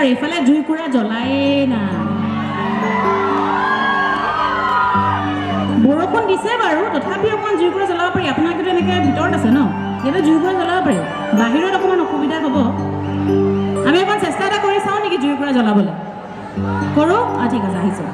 আৰু এইফালে জুইকুৰা জ্বলায়ে না বৰষুণ দিছে বাৰু তথাপি অকণমান জুইকুৰা জ্বলাব পাৰি আপোনালোকে এনেকৈ ভিতৰত আছে ন ইয়াতে জুইকুৰা জ্বলাব পাৰি বাহিৰত অকণমান অসুবিধা হ'ব আমি অকণ চেষ্টা এটা কৰি চাওঁ নেকি জুইকুৰা জ্বলাবলৈ কৰোঁ ঠিক আছে আহিছোঁ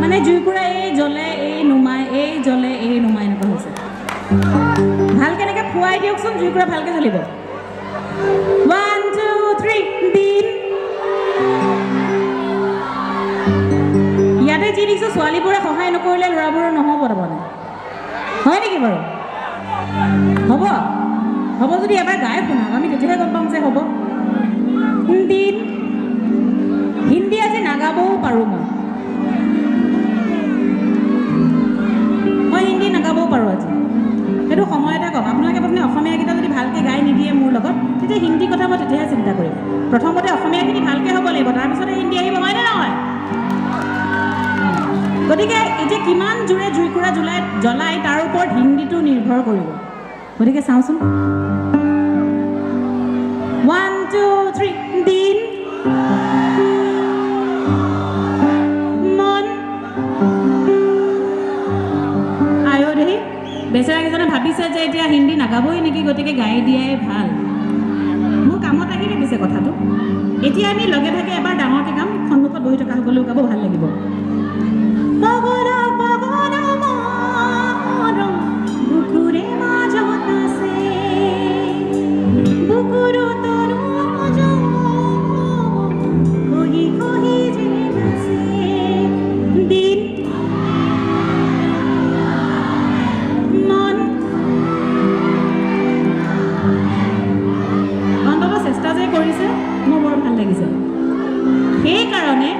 মানে জুইকুৰা এই জ্বলে এই নুমাই এই জ্বলে এই নুমাই এনেকুৱা হৈছে ভালকৈ এনেকৈ খুৱাই দিয়কচোন জুইকুৰা ভালকৈ জ্বলিব 1 2 3 দিন ইয়াতে যি দেখিছোঁ ছোৱালীবোৰে সহায় নকৰিলে ল'ৰাবোৰৰ নহ'ব তাৰমানে হয় নেকি বাৰু হ'ব হ'ব যদি এবাৰ গাই শুনাওক আমি তেতিয়াহে গম পাম যে হ'ব দিন হিন্দী আজি নাগাবও পাৰোঁ মই হিন্দী নাগাবও পাৰোঁ আজি সেইটো সময়তে কওক আপোনালোকে প্ৰথমে অসমীয়াকেইটা যদি ভালকৈ গাই নিদিয়ে মোৰ লগত তেতিয়া হিন্দী কথা মই তেতিয়াহে চিন্তা কৰিম প্ৰথমতে অসমীয়াখিনি ভালকৈ হ'ব লাগিব তাৰপিছতে হিন্দী আহিব হয়নে নহয় গতিকে এতিয়া কিমান জোৰে জুইকুৰা জ্বলাই তাৰ ওপৰত হিন্দীটো নিৰ্ভৰ কৰিব গতিকে চাওঁচোন 1 2 3 দিন মন আয়ুধি বেচেৰাকেইজনে ভাবিছে যে এতিয়া হিন্দী নাগাবই নেকি গতিকে গাই দিয়াই ভাল মোৰ কামত আহিলে পিছে কথাটো এতিয়া আমি লগে ভাগে এবাৰ ডাঙৰকৈ গাম সন্মুখত বহি থকা সকলেও গাব ভাল লাগিব অন্তত চেষ্টা যে কৰিছে মোৰ বৰ ভাল লাগিছে সেইকাৰণে